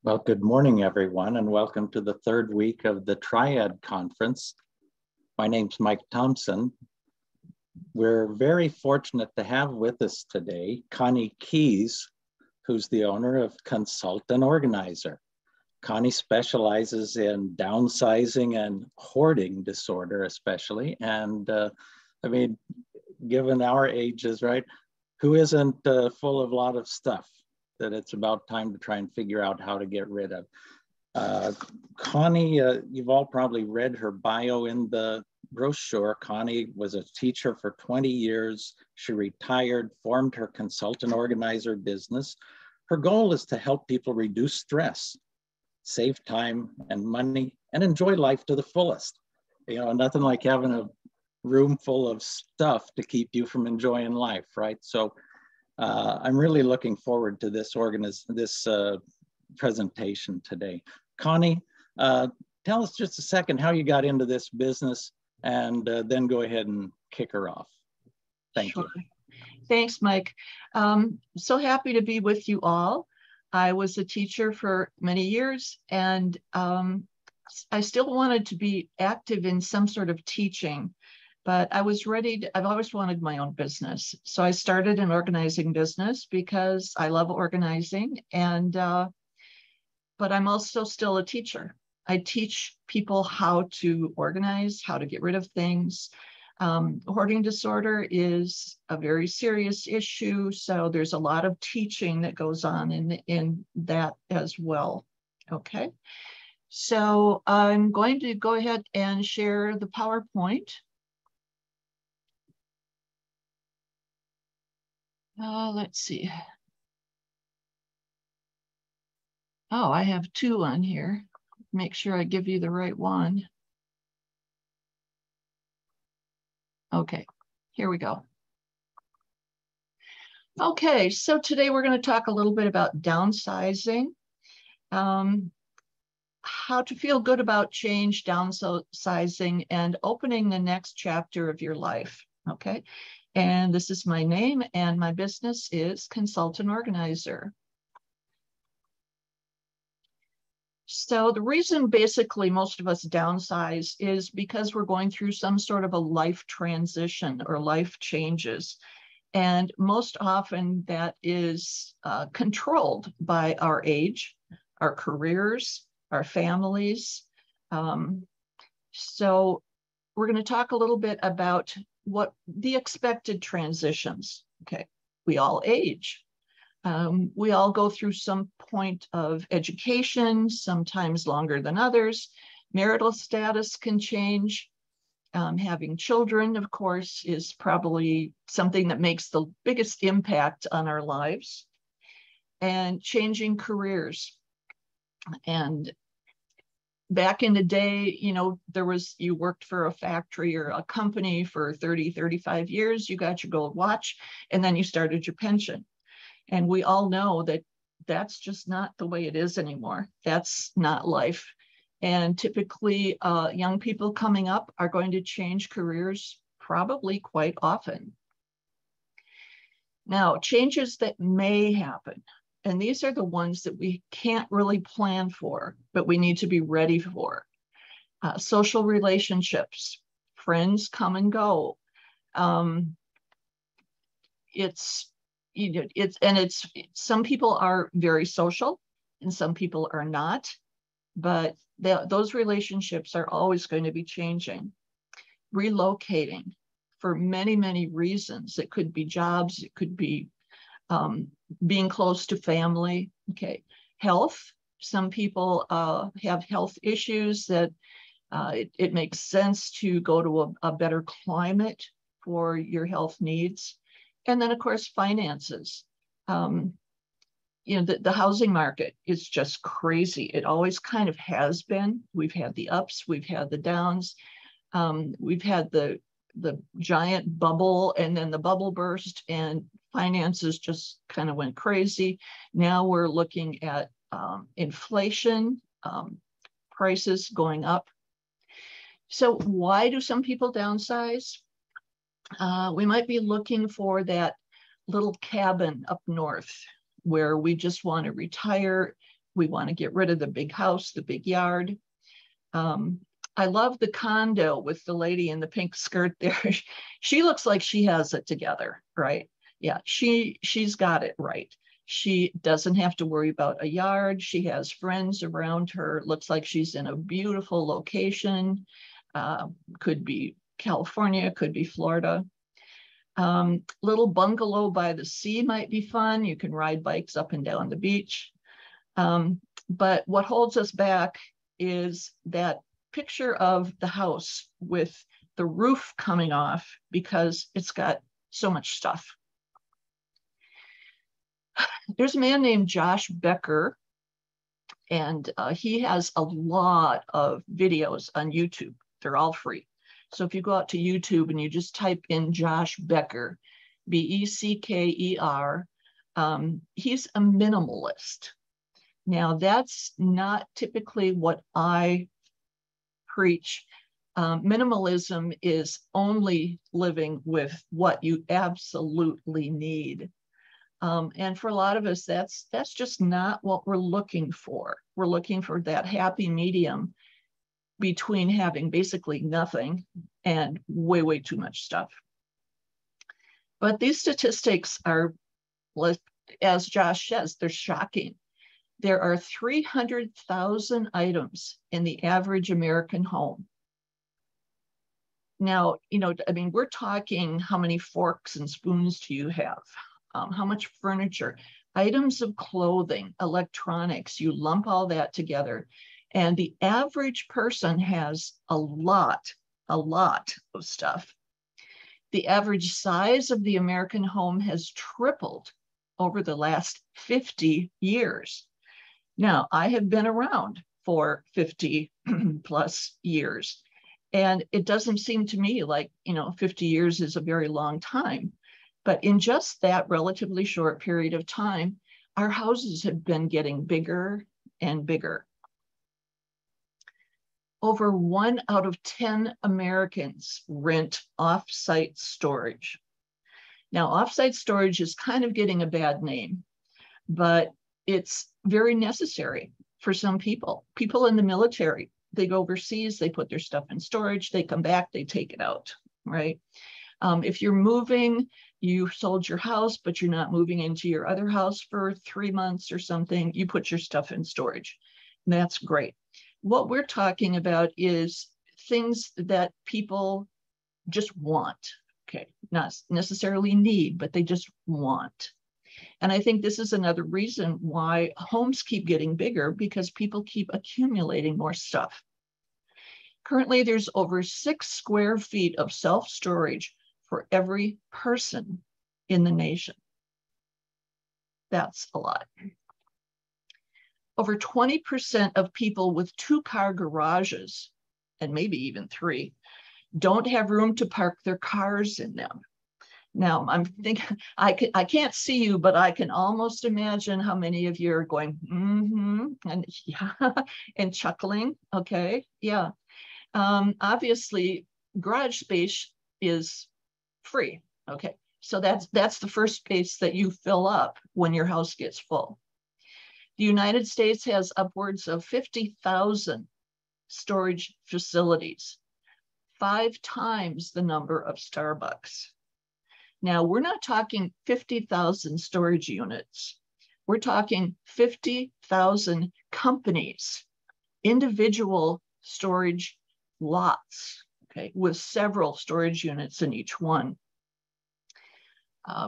Well, good morning, everyone, and welcome to the third week of the Triad Conference. My name's Mike Thompson. We're very fortunate to have with us today Connie Kees, who's the owner of Consortium Organizer. Connie specializes in downsizing and hoarding disorder, especially. And I mean, given our ages, right, who isn't full of a lot of stuff that it's about time to try and figure out how to get rid of. Connie, you've all probably read her bio in the brochure. Connie was a teacher for 20 years. She retired, formed her Consortium Organizer business. Her goal is to help people reduce stress, save time and money, and enjoy life to the fullest. You know, nothing like having a room full of stuff to keep you from enjoying life, right? So I'm really looking forward to this presentation today. Connie, tell us just a second how you got into this business, and then go ahead and kick her off. Thank you. Thanks, Mike. So happy to be with you all. I was a teacher for many years, and I still wanted to be active in some sort of teaching, but I was ready to, I've always wanted my own business. So I started an organizing business because I love organizing, and but I'm also still a teacher. I teach people how to organize, how to get rid of things. Hoarding disorder is a very serious issue, so there's a lot of teaching that goes on in that as well. Okay, so I'm going to go ahead and share the PowerPoint. Let's see. Oh, I have two on here. Make sure I give you the right one. Okay, here we go. Okay, so today we're going to talk a little bit about downsizing, how to feel good about change, downsizing, and opening the next chapter of your life. Okay, and this is my name, and my business is Consortium Organizer. So the reason basically most of us downsize is because we're going through some sort of a life transition or life changes. And most often that is controlled by our age, our careers, our families. So we're going to talk a little bit about what the expected transitions. Okay, we all age. We all go through some point of education, sometimes longer than others. Marital status can change. Having children, of course, is probably something that makes the biggest impact on our lives. And changing careers. And back in the day, you know, you worked for a factory or a company for 30, 35 years, you got your gold watch, and then you started your pension. And we all know that that's just not the way it is anymore. That's not life. And typically, young people coming up are going to change careers probably quite often. Now, changes that may happen, and these are the ones that we can't really plan for, but we need to be ready for. Social relationships, friends come and go. Some people are very social and some people are not, but those relationships are always going to be changing. Relocating for many, many reasons. It could be jobs, it could be being close to family. Okay, health. Some people have health issues that it makes sense to go to a better climate for your health needs. And then, of course, finances. You know, the housing market is just crazy. It always kind of has been. We've had the ups, we've had the downs. We've had the giant bubble, and then the bubble burst, and finances just kind of went crazy. Now we're looking at inflation, prices going up. So why do some people downsize? We might be looking for that little cabin up north where we just want to retire. We want to get rid of the big house, the big yard. I love the condo with the lady in the pink skirt there. She looks like she has it together, right? Yeah, she's got it right. She doesn't have to worry about a yard. She has friends around her. Looks like she's in a beautiful location. Could be California, could be Florida. Little bungalow by the sea might be fun. You can ride bikes up and down the beach. But what holds us back is that picture of the house with the roof coming off because it's got so much stuff. There's a man named Josh Becker, and he has a lot of videos on YouTube. They're all free. So if you go out to YouTube and you just type in Josh Becker, B-E-C-K-E-R, he's a minimalist. Now, that's not typically what I preach. Minimalism is only living with what you absolutely need. And for a lot of us, that's just not what we're looking for. We're looking for that happy medium between having basically nothing and way, way too much stuff. But these statistics are, as Josh says, they're shocking. There are 300,000 items in the average American home. Now, I mean, we're talking how many forks and spoons do you have? How much furniture, items of clothing, electronics, you lump all that together. And the average person has a lot of stuff. The average size of the American home has tripled over the last 50 years. Now, I have been around for 50 plus years, and it doesn't seem to me like, 50 years is a very long time. But in just that relatively short period of time, our houses have been getting bigger and bigger. Over 1 out of 10 Americans rent off-site storage. Now, off-site storage is kind of getting a bad name, but it's very necessary for some people. People in the military, they go overseas, they put their stuff in storage, they come back, they take it out, right? If you're moving, you sold your house, but you're not moving into your other house for 3 months or something, you put your stuff in storage. And that's great. What we're talking about is things that people just want, okay? Not necessarily need, but they just want. And I think this is another reason why homes keep getting bigger, because people keep accumulating more stuff. Currently, there's over 6 square feet of self-storage for every person in the nation. That's a lot. Over 20% of people with 2-car garages, and maybe even 3, don't have room to park their cars in them. Now, I'm thinking, I can't see you, but I can almost imagine how many of you are going, and yeah, and chuckling, okay, yeah. Obviously, garage space is free, okay? So that's the first space that you fill up when your house gets full. The United States has upwards of 50,000 storage facilities, 5 times the number of Starbucks. Now, we're not talking 50,000 storage units. We're talking 50,000 companies, individual storage lots, okay, with several storage units in each one.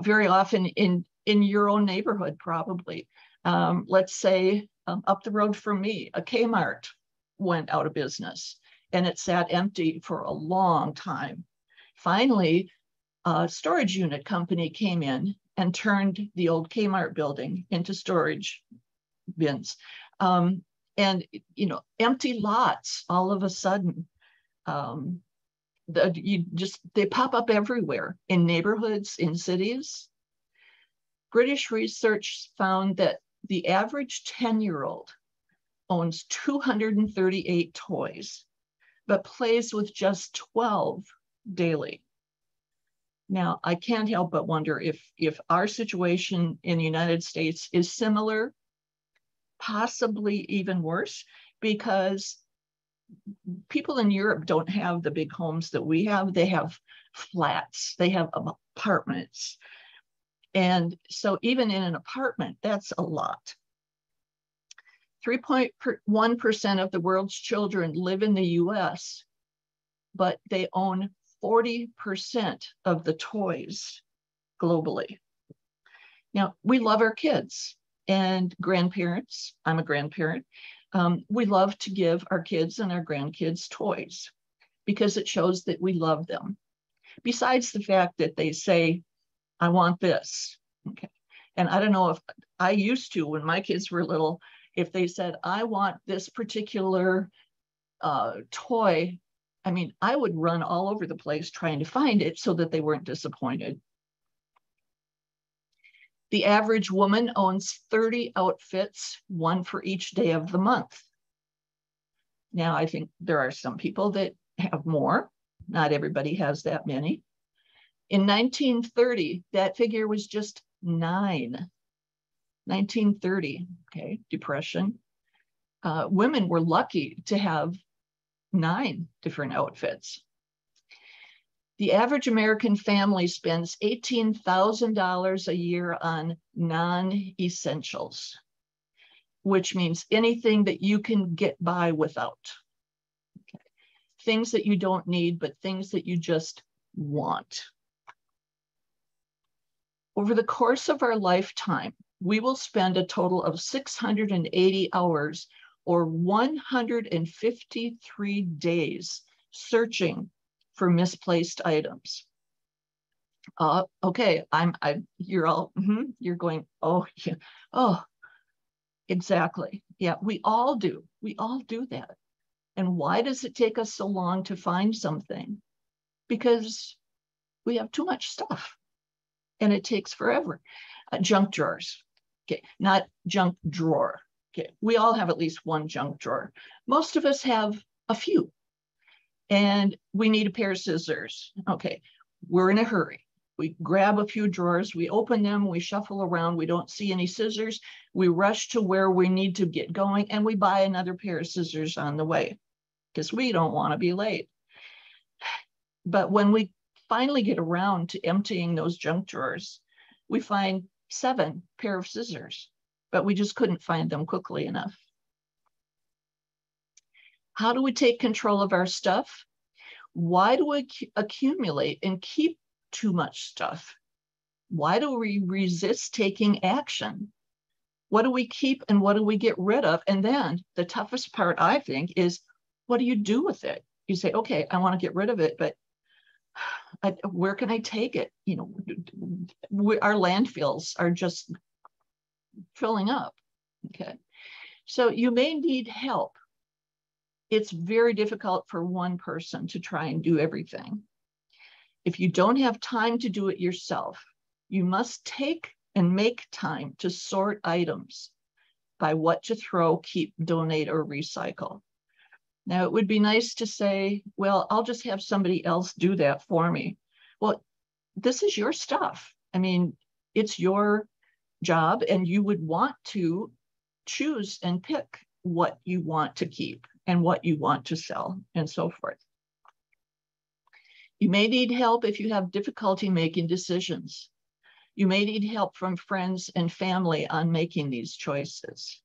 Very often in your own neighborhood, probably. Let's say up the road from me, a Kmart went out of business and it sat empty for a long time. Finally, a storage unit company came in and turned the old Kmart building into storage bins. And, empty lots all of a sudden, they pop up everywhere in neighborhoods, in cities. British research found that the average 10-year-old owns 238 toys, but plays with just 12 daily. Now, I can't help but wonder if our situation in the United States is similar. possibly even worse, because people in Europe don't have the big homes that we have. They have flats, they have apartments. And so even in an apartment, that's a lot. 3.1% of the world's children live in the US, but they own 40% of the toys globally. Now, we love our kids and grandparents. I'm a grandparent. We love to give our kids and our grandkids toys because it shows that we love them. Besides the fact that they say, I want this. Okay. And I don't know if I used to, when my kids were little, if they said, I want this particular toy, I mean, I would run all over the place trying to find it so that they weren't disappointed. The average woman owns 30 outfits, one for each day of the month. Now, I think there are some people that have more. Not everybody has that many. In 1930, that figure was just 9. 1930, okay, Depression. Women were lucky to have 9 different outfits. The average American family spends $18,000 a year on non-essentials, which means anything that you can get by without. Okay. Things that you don't need, but things that you just want. Over the course of our lifetime, we will spend a total of 680 hours or 153 days searching for misplaced items. Okay, you're all, you're going, oh, yeah, oh, exactly. Yeah, we all do that. And why does it take us so long to find something? Because we have too much stuff and it takes forever. Junk drawers, okay, not junk drawer. Okay, we all have at least one junk drawer. Most of us have a few. And we need a pair of scissors. Okay, we're in a hurry. We grab a few drawers, we open them, we shuffle around, we don't see any scissors. We rush to where we need to get going and we buy another pair of scissors on the way because we don't want to be late. But when we finally get around to emptying those junk drawers, we find 7 pair of scissors, but we just couldn't find them quickly enough. How do we take control of our stuff? Why do we accumulate and keep too much stuff? Why do we resist taking action? What do we keep and what do we get rid of? And then the toughest part, I think, is what do you do with it? You say, okay, I want to get rid of it, but where can I take it? You know, our landfills are just filling up. Okay, so you may need help. It's very difficult for one person to try and do everything. If you don't have time to do it yourself, you must take and make time to sort items by what to throw, keep, donate, or recycle. Now, it would be nice to say, well, I'll just have somebody else do that for me. Well, this is your stuff. I mean, it's your job, and you would want to choose and pick what you want to keep and what you want to sell, and so forth. You may need help if you have difficulty making decisions. You may need help from friends and family on making these choices.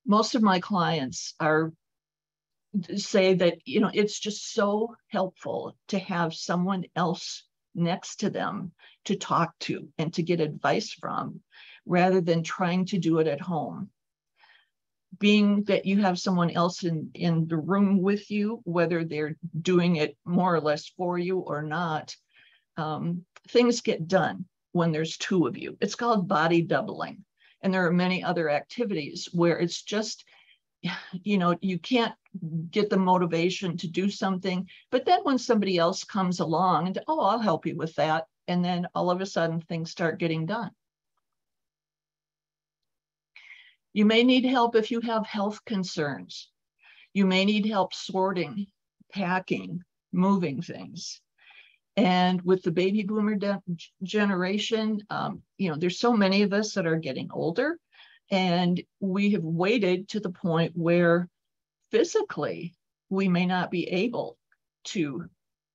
Most of my clients say that, you know, it's just so helpful to have someone else next to them to talk to and to get advice from, rather than trying to do it at home. Being that you have someone else in the room with you, whether they're doing it more or less for you or not, things get done when there's 2 of you. It's called body doubling. And there are many other activities where it's just, you know, you can't get the motivation to do something, but then when somebody else comes along and, oh, I'll help you with that. And then all of a sudden things start getting done. You may need help if you have health concerns. You may need help sorting, packing, moving things. And with the baby boomer generation, you know, there's so many of us that are getting older, And we have waited to the point where physically we may not be able to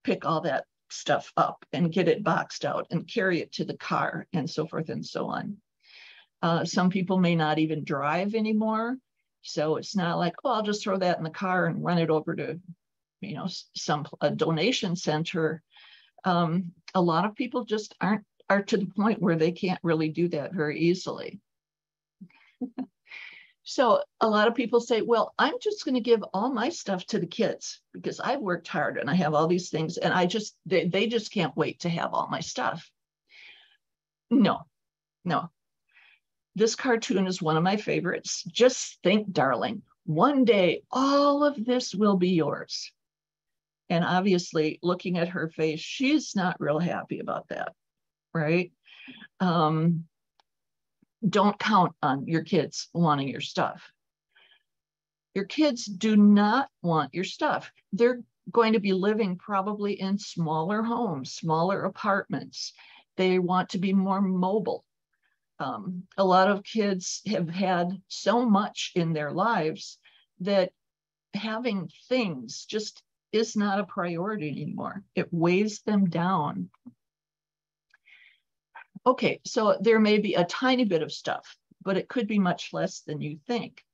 pick all that stuff up and get it boxed out and carry it to the car and so forth and so on. Some people may not even drive anymore. So it's not like, oh, I'll just throw that in the car and run it over to, a donation center. A lot of people just are to the point where they can't really do that very easily. So a lot of people say, well, I'm just going to give all my stuff to the kids because I've worked hard and I have all these things and they just can't wait to have all my stuff. No. This cartoon is one of my favorites. Just think, darling, one day all of this will be yours. And obviously, looking at her face, she's not real happy about that, right? Don't count on your kids wanting your stuff. Your kids do not want your stuff. They're going to be living probably in smaller homes, smaller apartments. They want to be more mobile. A lot of kids have had so much in their lives that having things just is not a priority anymore. It weighs them down. Okay, so there may be a tiny bit of stuff, but it could be much less than you think.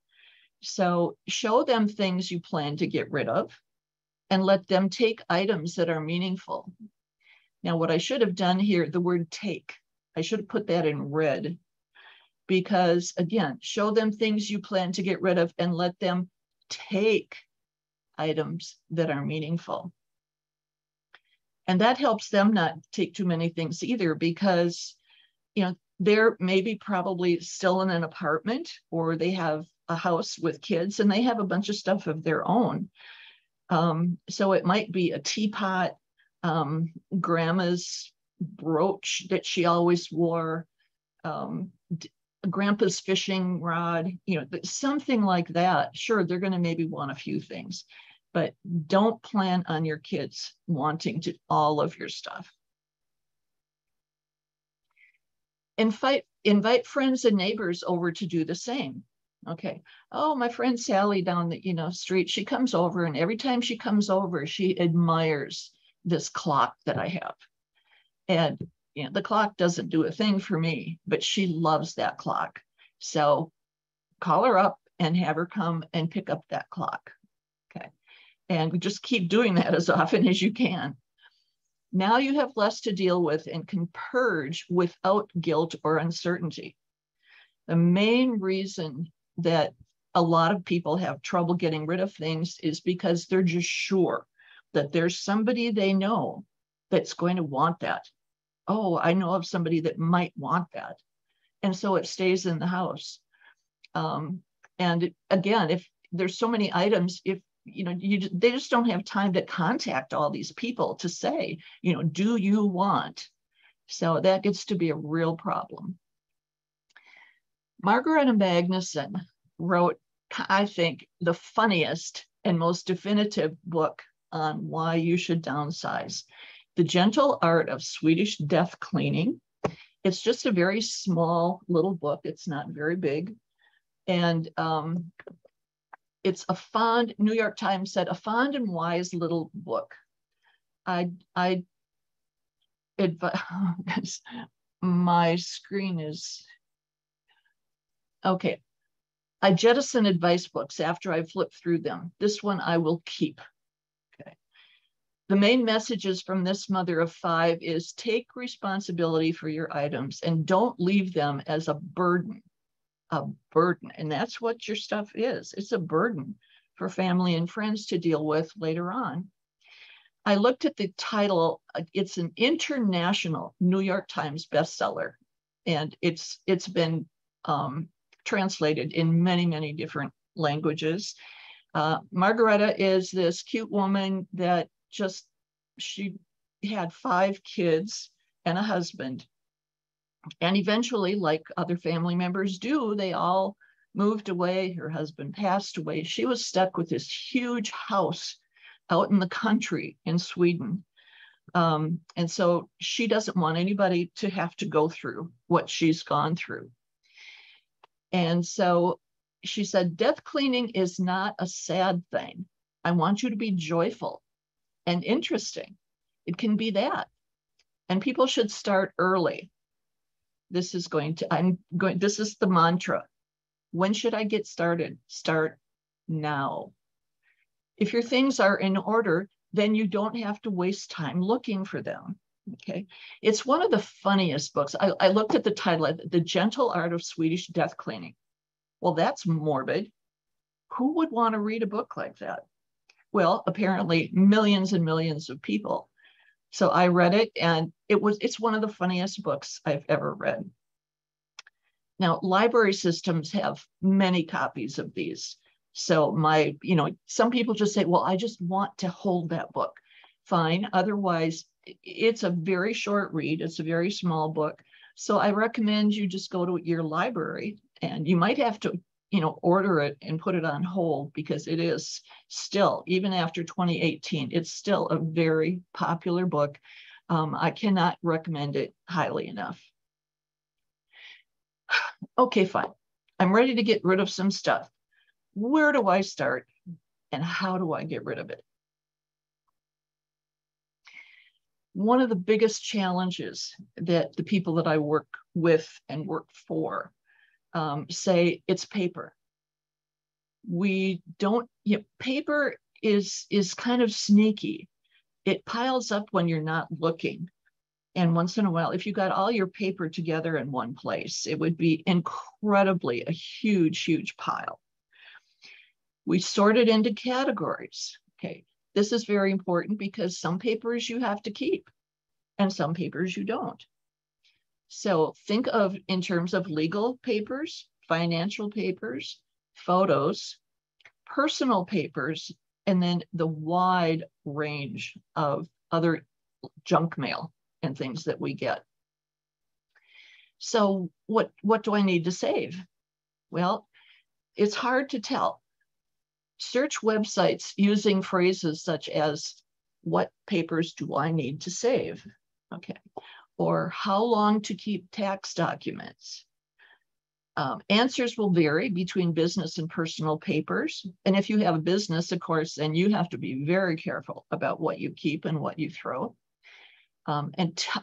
So show them things you plan to get rid of and let them take items that are meaningful. Now, what I should have done here, the word take, I should have put that in red because, again, show them things you plan to get rid of and let them take items that are meaningful. And that helps them not take too many things either because, they're maybe probably still in an apartment or they have a house with kids and they have a bunch of stuff of their own. So it might be a teapot, grandma's brooch that she always wore, grandpa's fishing rod, something like that. Sure, they're going to maybe want a few things, but don't plan on your kids wanting all of your stuff. Invite friends and neighbors over to do the same. Okay. Oh, my friend Sally down the street, she comes over, and every time she comes over, she admires this clock that I have. And the clock doesn't do a thing for me, but she loves that clock. So call her up and have her come and pick up that clock. Okay. And just keep doing that as often as you can. Now you have less to deal with and can purge without guilt or uncertainty. The main reason that a lot of people have trouble getting rid of things is because they're just sure that there's somebody they know that's going to want that. Oh, I know of somebody that might want that. And so it stays in the house. And again, if there's so many items, they just don't have time to contact all these people to say, do you want? So that gets to be a real problem. Margareta Magnuson wrote, I think, the funniest and most definitive book on why you should downsize. The Gentle Art of Swedish Death Cleaning. It's just a very small little book. It's not very big. And it's a fond, New York Times said, a fond and wise little book. My screen is, okay. I jettison advice books after I flip through them. This one I will keep. Okay. The main messages from this mother of 5 is take responsibility for your items and don't leave them as a burden. A burden. And that's what your stuff is. It's a burden for family and friends to deal with later on. I looked at the title. It's an international New York Times bestseller, and it's been translated in many, many different languages. Margareta is this cute woman that she had 5 kids and a husband. And eventually, like other family members do, they all moved away. Her husband passed away. She was stuck with this huge house out in the country in Sweden. And so she doesn't want anybody to have to go through what she's gone through. And so she said, death cleaning is not a sad thing. I want you to be joyful and interesting. It can be that. And people should start early. This is this is the mantra. When should I get started? Start now. If your things are in order, then you don't have to waste time looking for them. Okay. It's one of the funniest books. I looked at the title, The Gentle Art of Swedish Death Cleaning. Well, that's morbid. Who would want to read a book like that? Well, apparently millions and millions of people. So I read it, and it's one of the funniest books I've ever read. Now, library systems have many copies of these. So some people just say, well, I just want to hold that book. Fine. Otherwise, it's a very short read. It's a very small book. So I recommend you just go to your library, and you might have to, order it and put it on hold, because it is still, even after 2018, it's still a very popular book. I cannot recommend it highly enough. Okay, fine. I'm ready to get rid of some stuff. Where do I start, and how do I get rid of it? One of the biggest challenges that the people that I work with and work for say, it's paper. Paper is kind of sneaky. It piles up when you're not looking. And once in a while, if you got all your paper together in one place, it would be incredibly a huge, huge pile. We sort it into categories. Okay, this is very important, because some papers you have to keep and some papers you don't. So think of, in terms of legal papers, financial papers, photos, personal papers, and then the wide range of other junk mail and things that we get. So what do I need to save? Well, it's hard to tell. Search websites using phrases such as, what papers do I need to save? Okay. Or how long to keep tax documents? Answers will vary between business and personal papers. And if you have a business, of course, then you have to be very careful about what you keep and what you throw.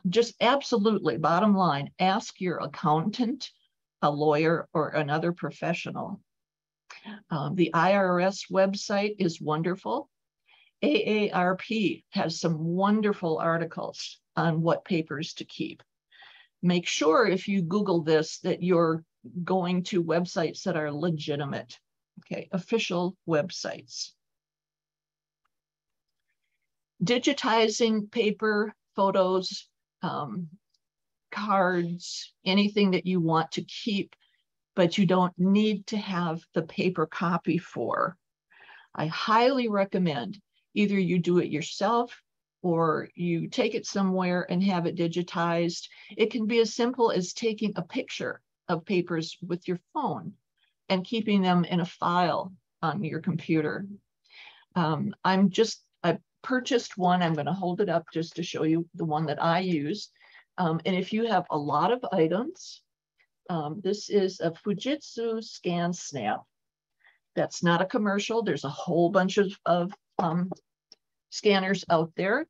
Just absolutely, bottom line, ask your accountant, a lawyer, or another professional. The IRS website is wonderful. AARP has some wonderful articles on what papers to keep. Make sure, if you Google this, that you're going to websites that are legitimate, okay, official websites. Digitizing paper, photos, cards, anything that you want to keep, but you don't need to have the paper copy for. I highly recommend either you do it yourself or you take it somewhere and have it digitized. It can be as simple as taking a picture of papers with your phone and keeping them in a file on your computer. I purchased one. I'm going to hold it up just to show you the one that I use. And if you have a lot of items, this is a Fujitsu Scan Snap. That's not a commercial. There's a whole bunch of scanners out there.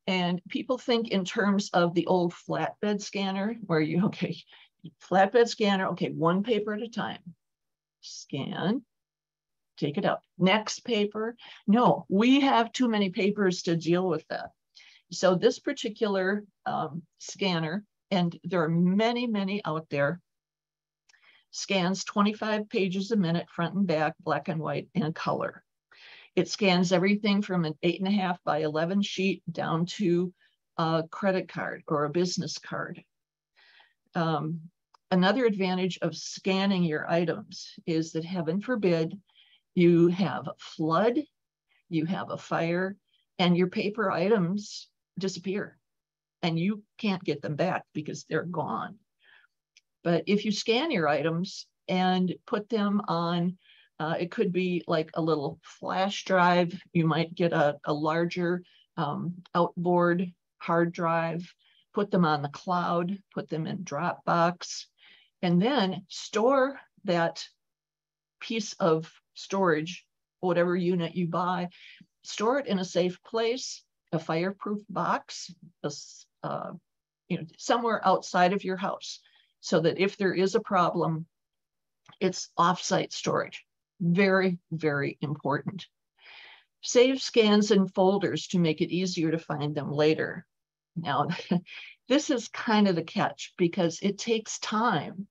And people think in terms of the old flatbed scanner, where flatbed scanner, one paper at a time. Scan, take it out. Next paper. No, we have too many papers to deal with that. So this particular scanner, and there are many, many out there, scans 25 pages a minute, front and back, black and white, and color. It scans everything from an 8.5 by 11 sheet down to a credit card or a business card. Another advantage of scanning your items is that, heaven forbid, you have a flood, you have a fire, and your paper items disappear and you can't get them back because they're gone. But if you scan your items and put them on, it could be like a little flash drive. You might get a larger outboard hard drive, put them on the cloud, put them in Dropbox, and then store that piece of storage, whatever unit you buy, store it in a safe place, a fireproof box, somewhere outside of your house, so that if there is a problem, it's offsite storage. Very, very important. Save scans in folders to make it easier to find them later. Now, this is kind of the catch, because it takes time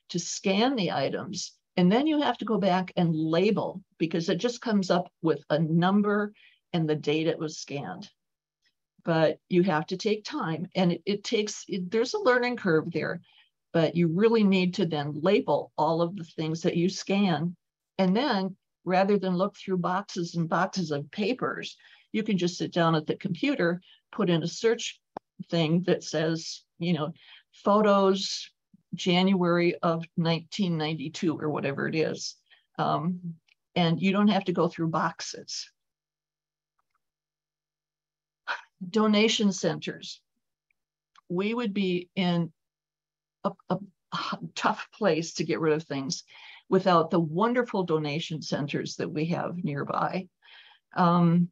to scan the items, and then you have to go back and label, because it just comes up with a number and the date it was scanned. But you have to take time, and there's a learning curve there, but you really need to then label all of the things that you scan. And then, rather than look through boxes and boxes of papers, you can just sit down at the computer, put in a search thing that says, photos, January of 1992 or whatever it is. And you don't have to go through boxes. Donation centers. We would be in a tough place to get rid of things without the wonderful donation centers that we have nearby. Some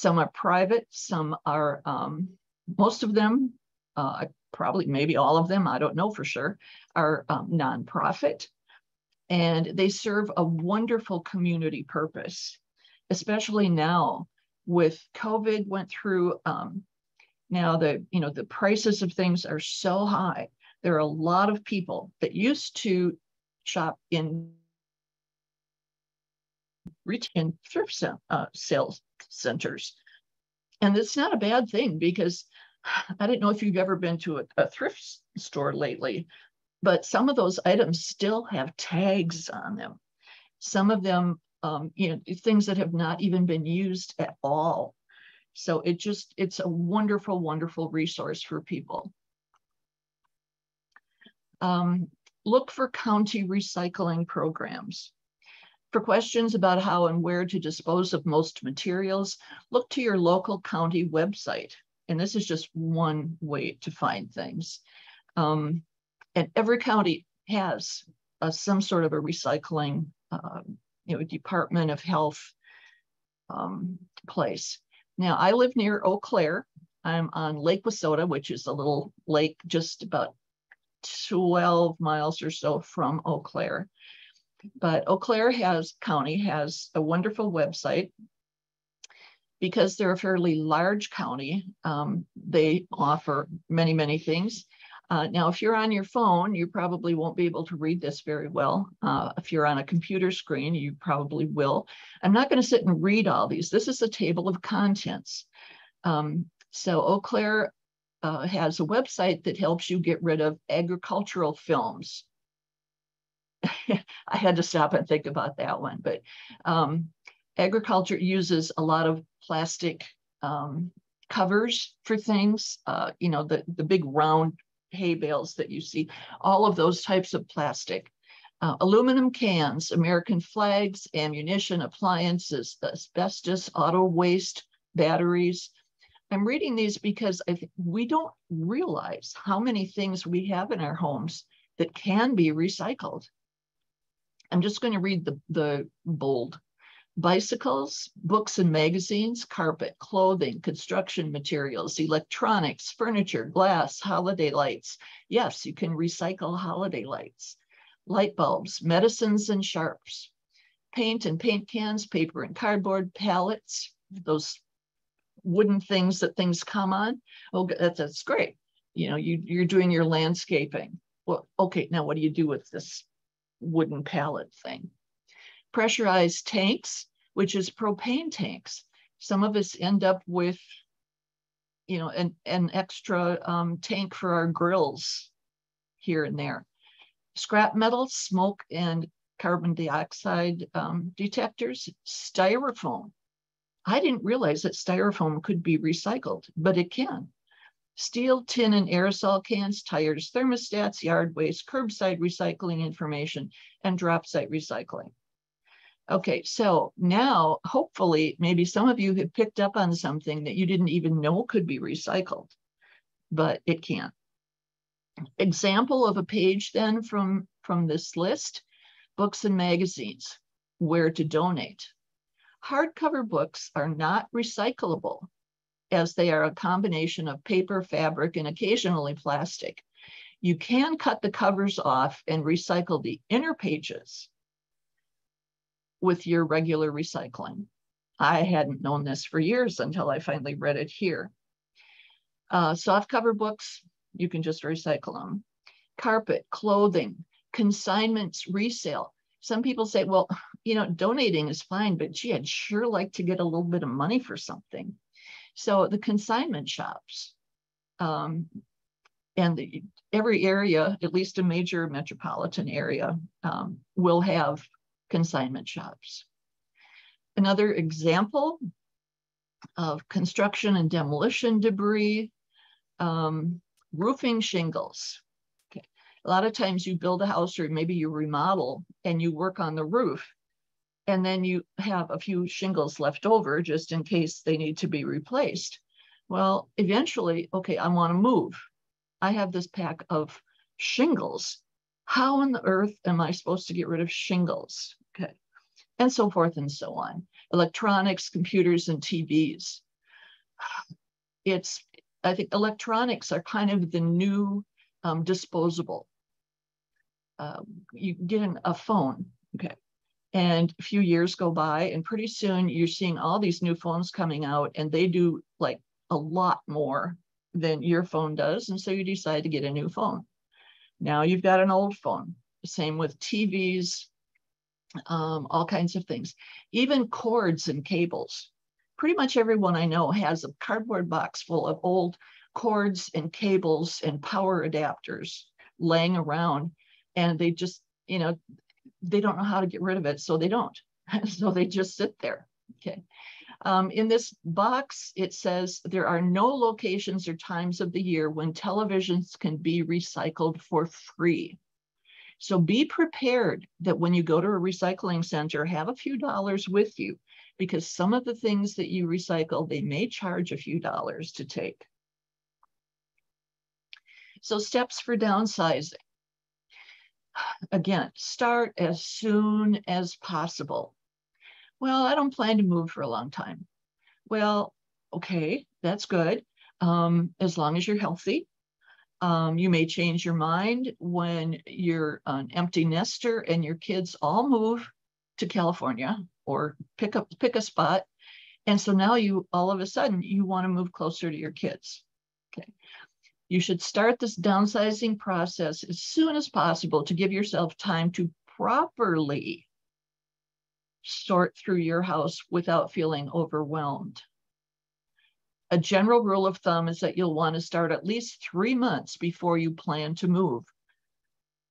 are private, some are, most of them, probably maybe all of them, I don't know for sure, are nonprofit, and they serve a wonderful community purpose, especially now with COVID went through. Now the prices of things are so high. There are a lot of people that used to shop in retail thrift sales centers, and it's not a bad thing, because I don't know if you've ever been to a thrift store lately, but some of those items still have tags on them. Some of them, things that have not even been used at all. So it's a wonderful, wonderful resource for people. Look for county recycling programs. For questions about how and where to dispose of most materials, look to your local county website. And this is just one way to find things. And every county has some sort of a recycling, Department of Health place. Now, I live near Eau Claire. I'm on Lake Wissota, which is a little lake just about 12 miles or so from Eau Claire. But Eau Claire County has a wonderful website. Because they're a fairly large county, they offer many, many things. Now, if you're on your phone, you probably won't be able to read this very well. If you're on a computer screen, you probably will. I'm not going to sit and read all these. This is a table of contents. So Eau Claire has a website that helps you get rid of agricultural films. I had to stop and think about that one, but agriculture uses a lot of plastic covers for things, the big round hay bales that you see, all of those types of plastic. Aluminum cans, American flags, ammunition, appliances, asbestos, auto waste, batteries. I'm reading these because I think we don't realize how many things we have in our homes that can be recycled. I'm just going to read the bold. Bicycles, books and magazines, carpet, clothing, construction materials, electronics, furniture, glass, holiday lights. Yes, you can recycle holiday lights. Light bulbs, medicines and sharps, paint and paint cans, paper and cardboard, pallets, those wooden things that things come on. Oh, that's great. You're doing your landscaping. Well, okay, now what do you do with this wooden pallet thing? Pressurized tanks, which is propane tanks. Some of us end up with, an extra tank for our grills here and there. Scrap metal, smoke and carbon dioxide detectors, styrofoam. I didn't realize that styrofoam could be recycled, but it can. Steel, tin, and aerosol cans, tires, thermostats, yard waste, curbside recycling information, and drop site recycling. Okay, so now hopefully maybe some of you have picked up on something that you didn't even know could be recycled, but it can. Example of a page then from this list. books and magazines, where to donate. Hardcover books are not recyclable, as they are a combination of paper, fabric, and occasionally plastic. You can cut the covers off and recycle the inner pages with your regular recycling. I hadn't known this for years until I finally read it here. Softcover books, you can just recycle them. Carpet, clothing, consignments, resale. Some people say, well, you know, donating is fine, but gee, I'd sure like to get a little bit of money for something. So the consignment shops, and every area, at least a major metropolitan area, will have consignment shops. Another example of construction and demolition debris, roofing shingles. Okay. A lot of times you build a house or maybe you remodel and you work on the roof, and then you have a few shingles left over just in case they need to be replaced. Well, eventually, okay, I want to move. I have this pack of shingles. How in the earth am I supposed to get rid of shingles? Okay, and so forth and so on. Electronics, computers, and TVs. I think electronics are kind of the new disposable. You get a phone, okay, and a few years go by, and pretty soon you're seeing all these new phones coming out, and they do like a lot more than your phone does, and so you decide to get a new phone. Now you've got an old phone. Same with TVs, all kinds of things, even cords and cables. Pretty much everyone I know has a cardboard box full of old cords and cables and power adapters laying around, and they just, you know, they don't know how to get rid of it, so they don't. So they just sit there. Okay. In this box, it says there are no locations or times of the year when televisions can be recycled for free. So be prepared that when you go to a recycling center, have a few dollars with you, because some of the things that you recycle, they may charge a few dollars to take. So steps for downsizing. Again, start as soon as possible. Well, I don't plan to move for a long time. Well, okay, that's good. As long as you're healthy. You may change your mind when you're an empty nester and your kids all move to California or pick a spot. And so now you, all of a sudden, you want to move closer to your kids. Okay. You should start this downsizing process as soon as possible to give yourself time to properly sort through your house without feeling overwhelmed. A general rule of thumb is that you'll want to start at least 3 months before you plan to move.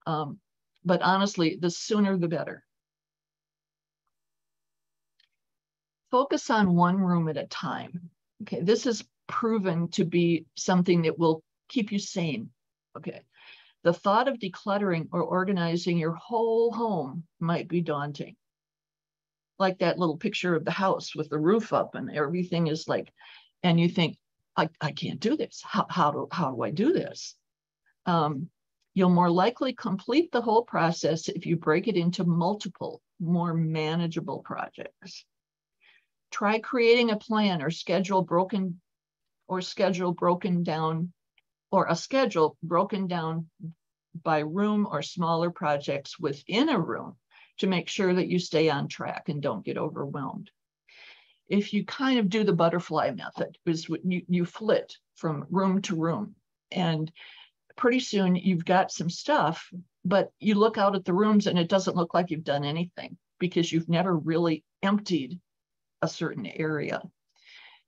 But honestly, the sooner the better. Focus on one room at a time. Okay, this is proven to be something that will keep you sane. Okay, the thought of decluttering or organizing your whole home might be daunting. Like that little picture of the house with the roof up and everything is like, and you think, I can't do this. How do I do this? You'll more likely complete the whole process if you break it into multiple, more manageable projects. Try creating a plan or a schedule broken down by room or smaller projects within a room to make sure that you stay on track and don't get overwhelmed. If you kind of do the butterfly method, is you flit from room to room, and pretty soon you've got some stuff, but you look out at the rooms and it doesn't look like you've done anything because you've never really emptied a certain area.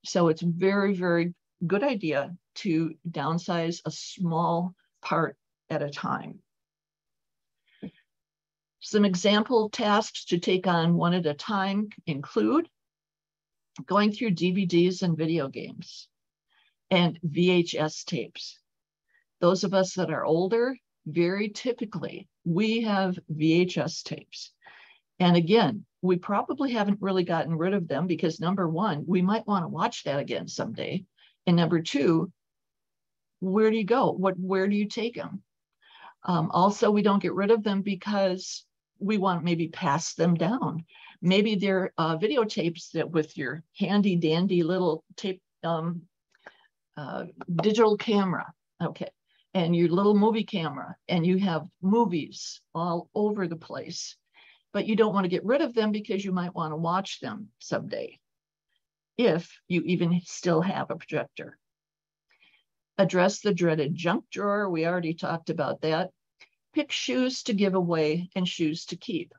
So it's very, very good idea to downsize a small part at a time. Some example tasks to take on one at a time include going through DVDs and video games and VHS tapes. Those of us that are older, very typically, we have VHS tapes. And again, we probably haven't really gotten rid of them because number one, we might want to watch that again someday. And number two, where do you go? Where do you take them? Also, we don't get rid of them because we want maybe pass them down. Maybe they're videotapes that with your handy dandy little tape digital camera, okay, and your little movie camera, and you have movies all over the place, but you don't want to get rid of them because you might want to watch them someday, if you even still have a projector. Address the dreaded junk drawer. We already talked about that. Pick shoes to give away and shoes to keep.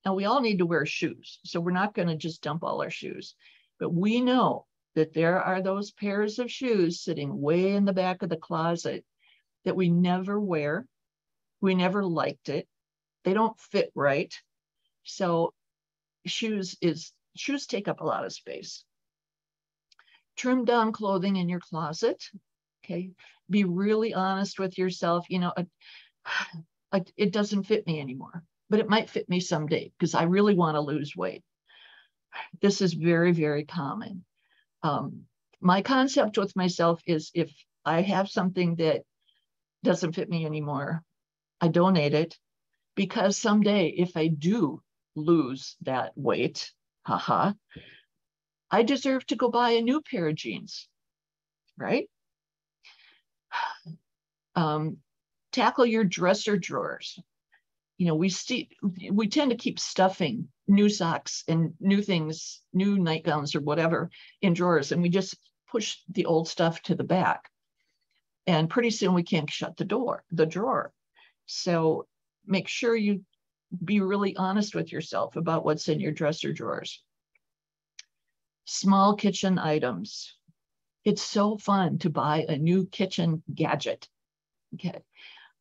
Now, we all need to wear shoes, so we're not going to just dump all our shoes, but we know that there are those pairs of shoes sitting way in the back of the closet that we never wear. We never liked it. They don't fit right. So shoes take up a lot of space. Trim down clothing in your closet. Okay. Be really honest with yourself. You know, it doesn't fit me anymore, but it might fit me someday because I really want to lose weight. This is very, very common. My concept with myself is if I have something that doesn't fit me anymore, I donate it, because someday if I do lose that weight, I deserve to go buy a new pair of jeans, right? Tackle your dresser drawers. You know, we tend to keep stuffing new socks and new things, new nightgowns or whatever in drawers, and we just push the old stuff to the back. And pretty soon we can't shut the drawer. So make sure you be really honest with yourself about what's in your dresser drawers. Small kitchen items. It's so fun to buy a new kitchen gadget. Okay.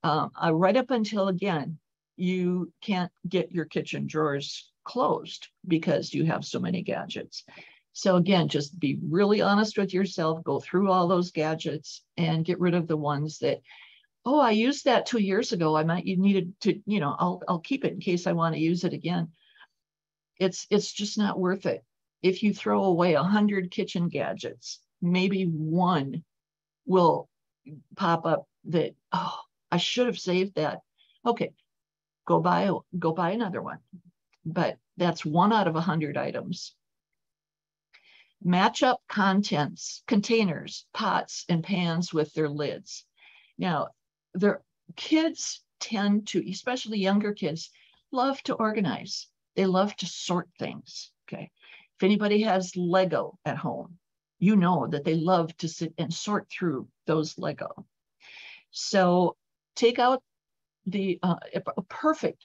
Right up until, again, you can't get your kitchen drawers closed because you have so many gadgets. So again, just be really honest with yourself, go through all those gadgets and get rid of the ones that, oh, I used that 2 years ago. You needed to, you know, I'll keep it in case I want to use it again. It's just not worth it. If you throw away 100 kitchen gadgets, maybe one will pop up that, oh, I should have saved that. Okay, go buy another one. But that's 1 out of 100 items. Match up containers, pots, and pans with their lids. Now, kids tend to, especially younger kids, love to organize. They love to sort things, okay? If anybody has Lego at home, you know that they love to sit and sort through those Lego. So take out a perfect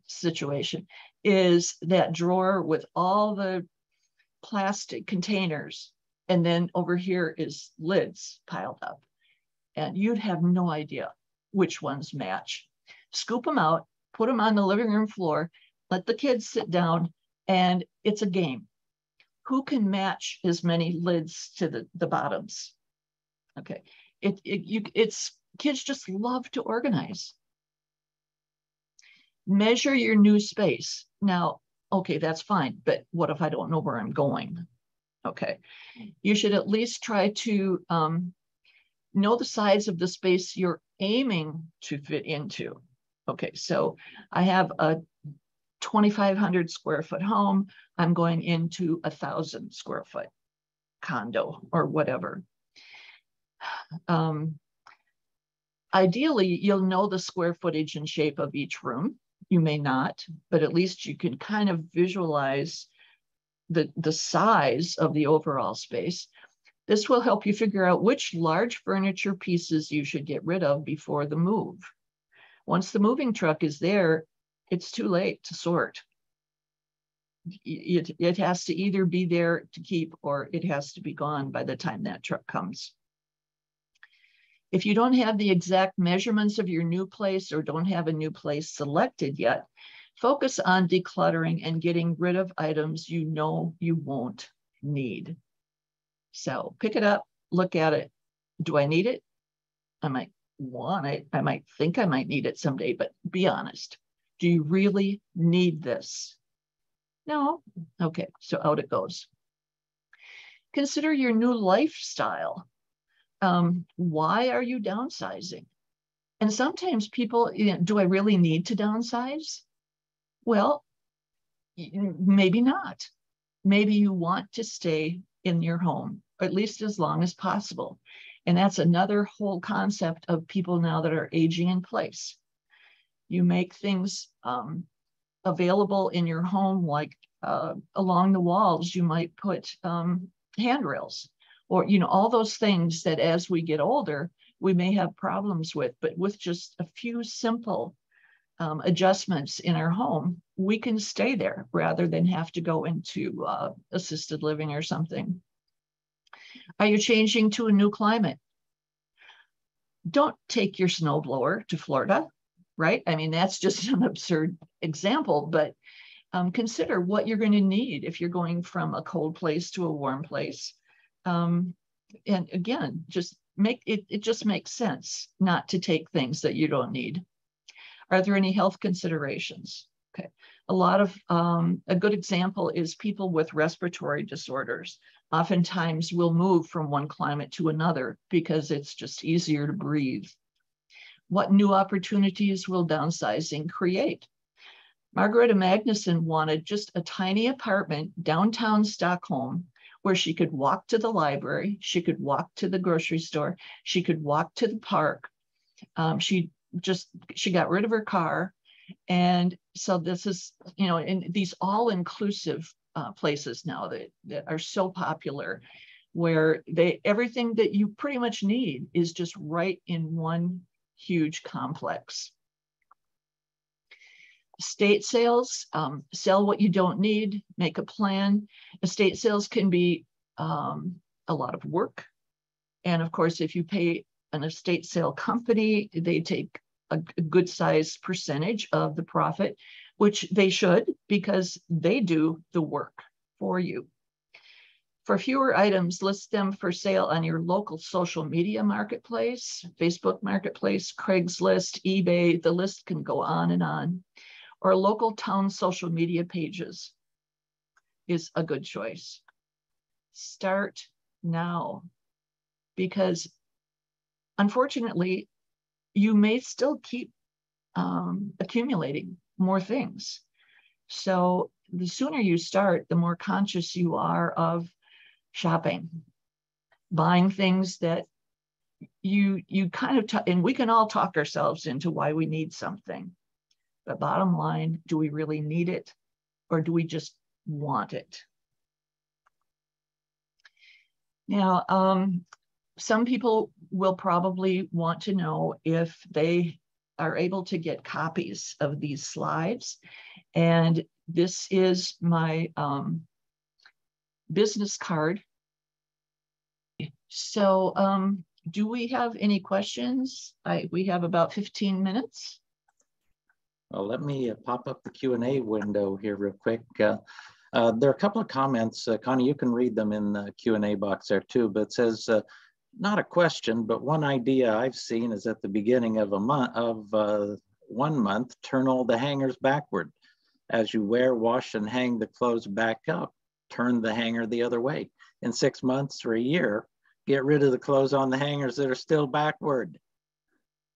situation is that drawer with all the plastic containers, and then over here is lids piled up, and you'd have no idea which ones match. Scoop them out, put them on the living room floor, let the kids sit down, and it's a game. Who can match as many lids to the bottoms? Okay, kids just love to organize. Measure your new space. Now, okay, that's fine, but what if I don't know where I'm going? Okay, you should at least try to know the size of the space you're aiming to fit into. Okay, so I have a 2,500 square foot home. I'm going into 1,000 square foot condo or whatever. Ideally, you'll know the square footage and shape of each room. You may not, but at least you can kind of visualize the size of the overall space. This will help you figure out which large furniture pieces you should get rid of before the move. Once the moving truck is there, it's too late to sort. It has to either be there to keep or it has to be gone by the time that truck comes. If you don't have the exact measurements of your new place or don't have a new place selected yet, focus on decluttering and getting rid of items you know you won't need. So pick it up, look at it. Do I need it? I might want it. I might think I might need it someday, but be honest. Do you really need this? No? Okay, so out it goes. Consider your new lifestyle. Why are you downsizing? And sometimes people, do I really need to downsize? Well, maybe not. Maybe you want to stay in your home, at least as long as possible. And that's another whole concept of people now that are aging in place. You make things available in your home, like along the walls, you might put handrails, or, you know, all those things that as we get older, we may have problems with, but with just a few simple adjustments in our home, we can stay there rather than have to go into assisted living or something. Are you changing to a new climate? Don't take your snowblower to Florida, right? I mean, that's just an absurd example, but consider what you're going to need if you're going from a cold place to a warm place. And again, just it just makes sense not to take things that you don't need. Are there any health considerations? Okay, a lot of, a good example is people with respiratory disorders. Oftentimes will move from one climate to another because it's just easier to breathe. What new opportunities will downsizing create? Margareta Magnusson wanted just a tiny apartment downtown Stockholm where she could walk to the library, she could walk to the grocery store, she could walk to the park. She got rid of her car. And so this is, you know, in these all-inclusive places now that are so popular, where everything that you pretty much need is just right in one huge complex. Estate sales, sell what you don't need, make a plan. Estate sales can be a lot of work. And of course, if you pay an estate sale company, they take a good size percentage of the profit, which they should, because they do the work for you. For fewer items, list them for sale on your local social media marketplace, Facebook Marketplace, Craigslist, eBay, the list can go on and on. Or local town social media pages is a good choice. Start now, because unfortunately, you may still keep accumulating more things. So the sooner you start, the more conscious you are of shopping, buying things that you kind of, and we can all talk ourselves into why we need something. But bottom line, do we really need it, or do we just want it? Now, some people will probably want to know if they are able to get copies of these slides. And this is my business card. So do we have any questions? We have about 15 minutes. Well, let me pop up the Q&A window here real quick. There are a couple of comments. Connie, you can read them in the Q&A box there too, but it says, not a question, but one idea I've seen is at the beginning of 1 month, turn all the hangers backward. As you wear, wash, and hang the clothes back up, turn the hanger the other way. In 6 months or a year, get rid of the clothes on the hangers that are still backward.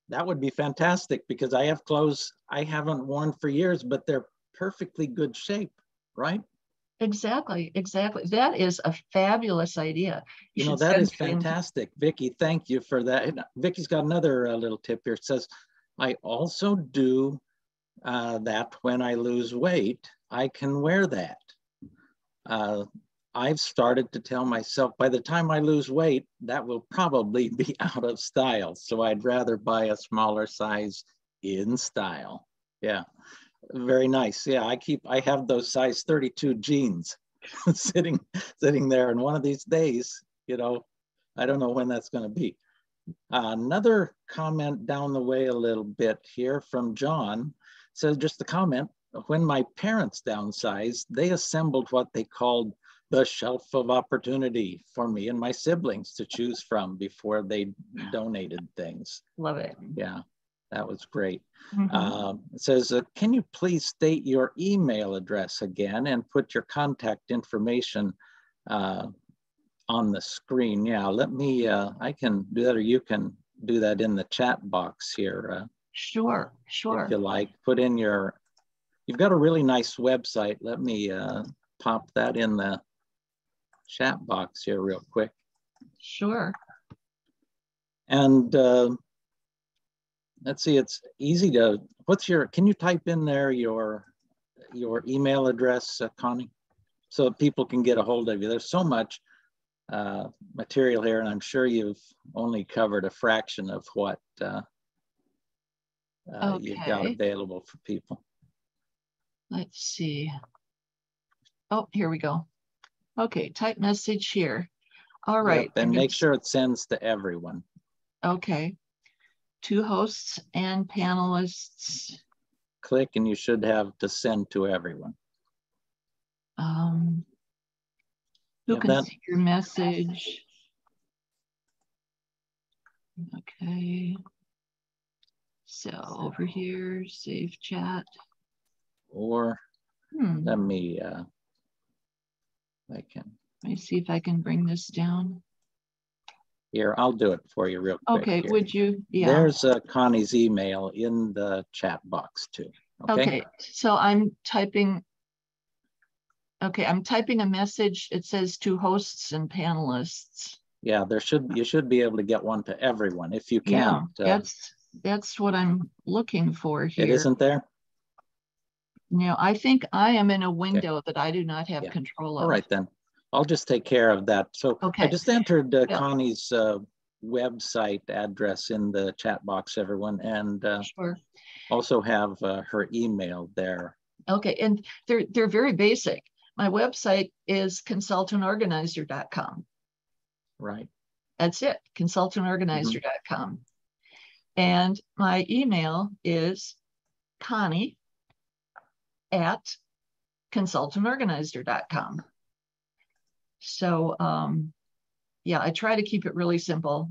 That would be fantastic, because I have clothes I haven't worn for years, but they're perfectly good shape, right? Exactly, exactly. That is a fabulous idea. You know, that is fantastic. Vicki, thank you for that. Vicki's got another little tip here. It says, I also do that when I lose weight, I can wear that. I've started to tell myself, by the time I lose weight, that will probably be out of style. So I'd rather buy a smaller size in style. Yeah. Very nice. Yeah, I have those size 32 jeans sitting there, and one of these days, you know, I don't know when that's going to be. Another comment down the way a little bit here from John says, just a comment, when my parents downsized, they assembled what they called the shelf of opportunity for me and my siblings to choose from before they donated things. Love it. Yeah. That was great. It says, can you please state your email address again and put your contact information on the screen? Yeah, let me, I can do that, or you can do that in the chat box here. Sure. If you like, put in your You've got a really nice website. Let me pop that in the chat box here real quick. Sure. And let's see, it's easy to, can you type in there your email address, Connie, so that people can get a hold of you? There's so much material here, and I'm sure you've only covered a fraction of what you've got available for people. Let's see. Oh, here we go. Okay, type message here. All right. Yep, and make sure it sends to everyone. Okay. To hosts and panelists. Click and you should have to send to everyone. Who can see your message? Okay. So over here, save chat. Or let me, let me see if I can bring this down. Here, I'll do it for you real quick. Okay, here. Would you? Yeah. There's Connie's email in the chat box too. Okay, so I'm typing. Okay, I'm typing a message. It says to hosts and panelists. Yeah, you should be able to get one to everyone if you can't. Yeah, that's what I'm looking for here. It isn't there? No, I think I am in a window that I do not have control of. All right, then. I'll just take care of that. So I just entered Connie's website address in the chat box, everyone, and sure. Also have her email there. Okay, and they're very basic. My website is consultantorganizer.com. Right. That's it, consultantorganizer.com. And my email is Connie@consultantorganizer.com. So yeah, I try to keep it really simple.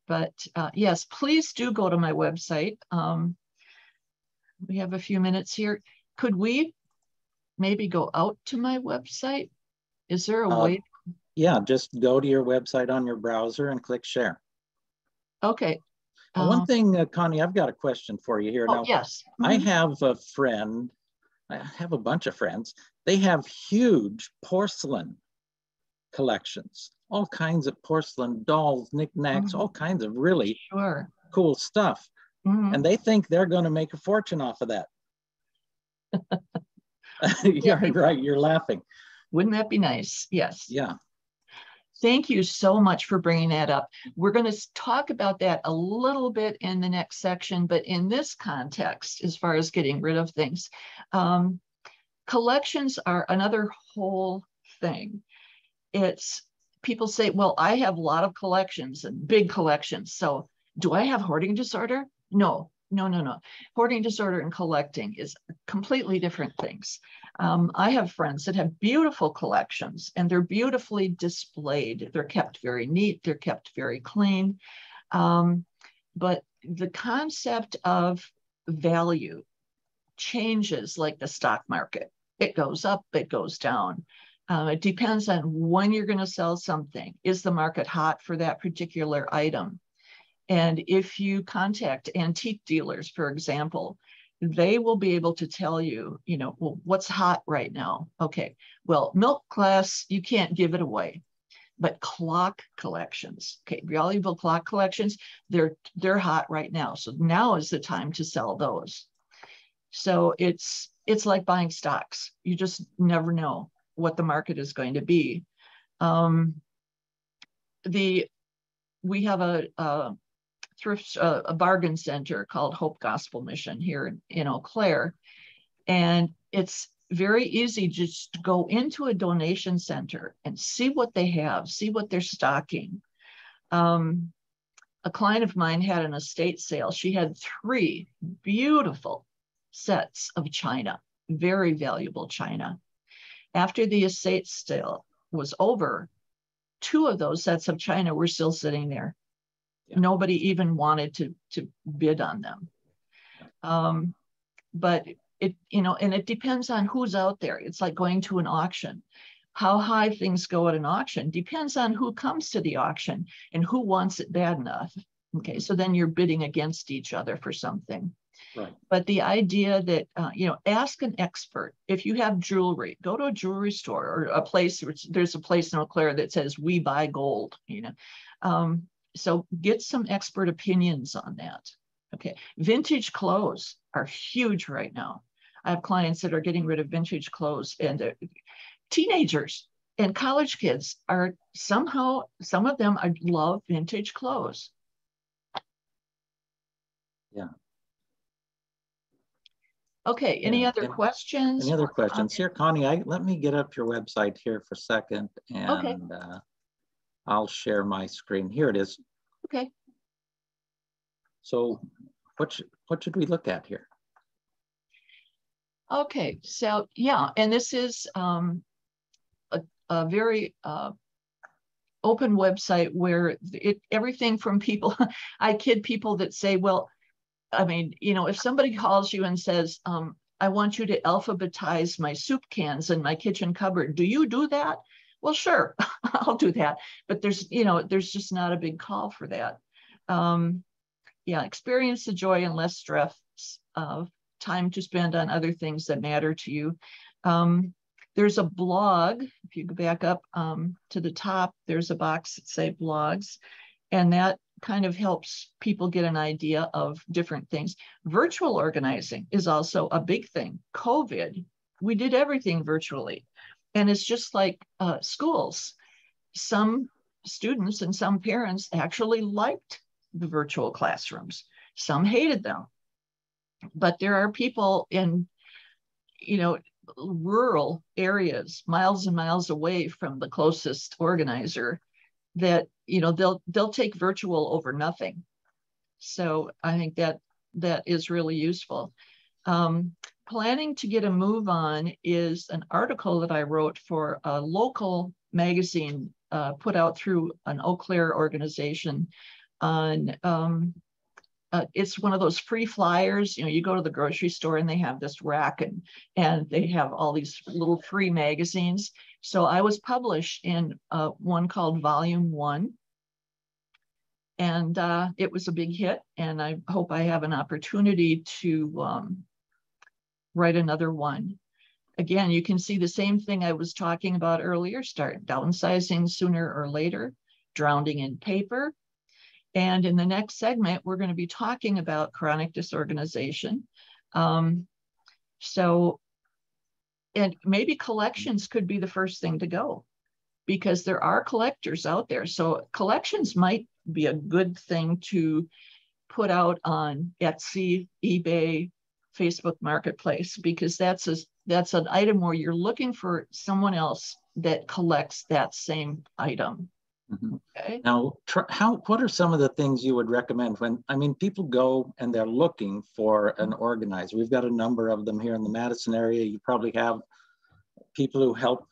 But yes, please do go to my website. We have a few minutes here. Could we maybe go out to my website? Is there a way? Yeah, just go to your website on your browser and click share. Okay. One thing, Connie, I've got a question for you here. Now, yes. I have a friend, I have a bunch of friends. They have huge porcelain collections, all kinds of porcelain dolls, knickknacks, all kinds of really cool stuff. And they think they're going to make a fortune off of that. You're right, you're laughing. Wouldn't that be nice? Yes. Yeah. Thank you so much for bringing that up. We're going to talk about that a little bit in the next section, but in this context, as far as getting rid of things, collections are another whole thing. It's people say, well, I have a lot of collections and big collections. So do I have hoarding disorder? No. Hoarding disorder and collecting is completely different things. I have friends that have beautiful collections and they're beautifully displayed. They're kept very neat. They're kept very clean. But the concept of value changes like the stock market. It goes up, it goes down. It depends on when you're going to sell something. Is the market hot for that particular item? And if you contact antique dealers, for example, they will be able to tell you, well, what's hot right now? Okay, well, milk glass, you can't give it away. But clock collections, okay, valuable clock collections, they're hot right now. So now is the time to sell those. So it's like buying stocks. You just never know what the market is going to be. We have a thrift, a bargain center called Hope Gospel Mission here in Eau Claire. And it's very easy just to go into a donation center and see what they have, see what they're stocking. A client of mine had an estate sale. She had 3 beautiful sets of china, very valuable china. After the estate sale was over, 2 of those sets of china were still sitting there. Yeah. Nobody even wanted to bid on them. But it, and it depends on who's out there. It's like going to an auction. How high things go at an auction depends on who comes to the auction and who wants it bad enough. Okay, so then you're bidding against each other for something. Right. But the idea that, ask an expert. If you have jewelry, go to a jewelry store or a place, there's a place in Eau Claire that says, we buy gold, So get some expert opinions on that. Okay. Vintage clothes are huge right now. I have clients that are getting rid of vintage clothes, and teenagers and college kids are somehow, some of them love vintage clothes. Yeah. Okay, any other questions? Any other questions? Here, Connie, let me get up your website here for a second, and okay. I'll share my screen. Here it is. Okay. So what should we look at here? Okay, so yeah, and this is a very open website where everything from people, I kid people that say, well, I mean, if somebody calls you and says, I want you to alphabetize my soup cans in my kitchen cupboard, do you do that? Well, sure, I'll do that. But there's just not a big call for that. Experience the joy and less stress of time to spend on other things that matter to you. There's a blog. If you go back up to the top, there's a box that says blogs, and that kind of helps people get an idea of different things. Virtual organizing is also a big thing. COVID, we did everything virtually. And it's just like schools. Some students and some parents actually liked the virtual classrooms. Some hated them. But there are people in, rural areas, miles and miles away from the closest organizer, that they'll take virtual over nothing. So I think that is really useful. Planning to get a move on is an article that I wrote for a local magazine put out through an Eau Claire organization on it's one of those free flyers. You go to the grocery store and they have this rack and they have all these little free magazines. So I was published in one called Volume 1. And it was a big hit. And I hope I have an opportunity to write another one. Again, you can see the same thing I was talking about earlier. Start downsizing sooner or later, drowning in paper. And in the next segment, we're going to be talking about chronic disorganization. And maybe collections could be the first thing to go, because there are collectors out there. So collections might be a good thing to put out on Etsy, eBay, Facebook Marketplace, because that's an item where you're looking for someone else that collects that same item. Mm-hmm. Okay. Now, what are some of the things you would recommend when, people go and they're looking for an organizer? We've got a number of them here in the Madison area. You probably have people who help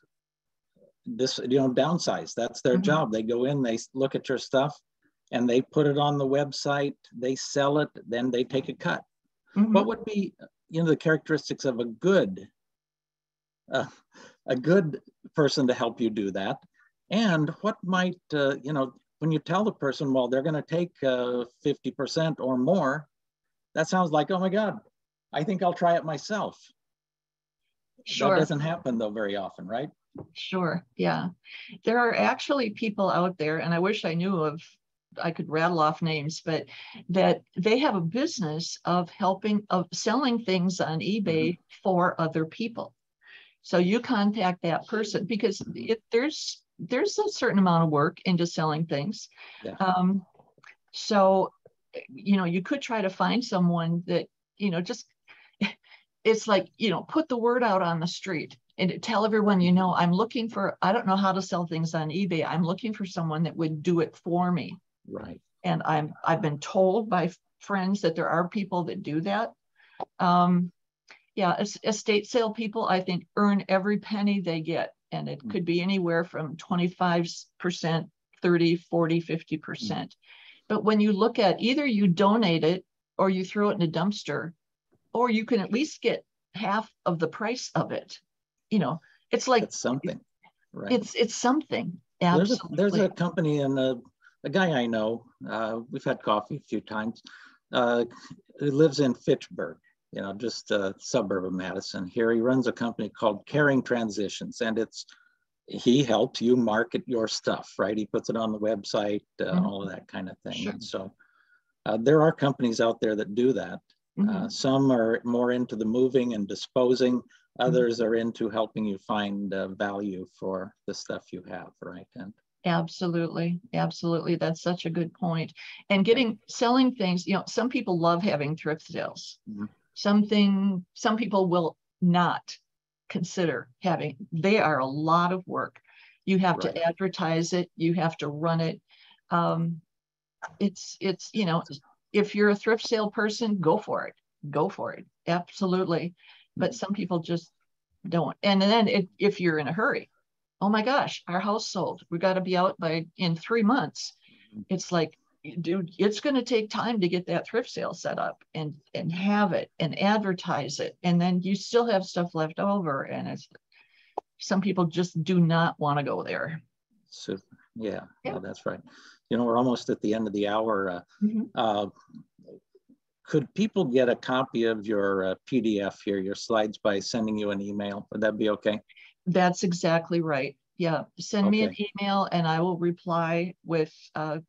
this, downsize. That's their job. They go in, they look at your stuff, and they put it on the website, they sell it, then they take a cut. What would be, the characteristics of a good person to help you do that? And what might, when you tell the person, well, they're going to take 50% or more, that sounds like, oh my God, I think I'll try it myself. Sure. That doesn't happen though very often, right? Sure, yeah. There are actually people out there, and I wish I knew I could rattle off names, but that they have a business of selling things on eBay for other people. So you contact that person, because there's a certain amount of work into selling things. Yeah. So, you could try to find someone that, just, it's like, put the word out on the street and tell everyone, I'm looking for, I don't know how to sell things on eBay. I'm looking for someone that would do it for me. Right. And I've been told by friends that there are people that do that. Estate sale people, I think, earn every penny they get. And it could be anywhere from 25%, 30, 40, 50%. But when you look at, either you donate it or you throw it in a dumpster, or you can at least get half of the price of it. It's like, it's something, right? It's something. Absolutely. There's a company, and a guy I know, we've had coffee a few times. He lives in Fitchburg, you know, just a suburb of Madison. Here he runs a company called Caring Transitions, and he helps you market your stuff, right? He puts it on the website, all of that kind of thing. Sure. And so there are companies out there that do that. Some are more into the moving and disposing. Others are into helping you find value for the stuff you have, right? And absolutely, absolutely. That's such a good point. And selling things, you know, some people love having thrift sales. Some people will not consider having. They are a lot of work. You have to advertise it. You have to run it. It's you know, if you're a thrift sale person, go for it. Go for it. Absolutely. But some people just don't. And then if you're in a hurry, oh my gosh, our house sold. We got to be out in 3 months. It's like, dude, it's going to take time to get that thrift sale set up and have it and advertise it. And then you still have stuff left over. And some people just do not want to go there. Super. Yeah, that's right. You know, we're almost at the end of the hour. Could people get a copy of your PDF here, your slides, by sending you an email? Would that be okay? That's exactly right. Yeah. Send me an email and I will reply with a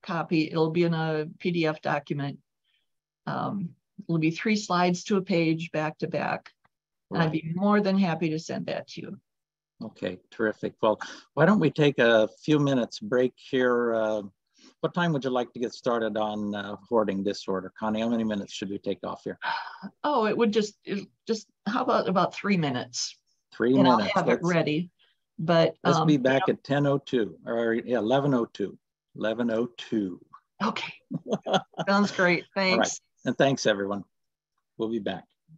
copy. It'll be in a PDF document. It'll be 3 slides to a page back to back. And I'd be more than happy to send that to you. Okay, terrific. Well, why don't we take a few minutes break here? What time would you like to get started on hoarding disorder? Connie, how many minutes should we take off here? Oh, it would just how about 3 minutes? 3 minutes. I'll have it ready. But let's be back at 10:02 or 11:02. 11:02. Okay. Sounds great. Thanks. All right. And thanks, everyone. We'll be back.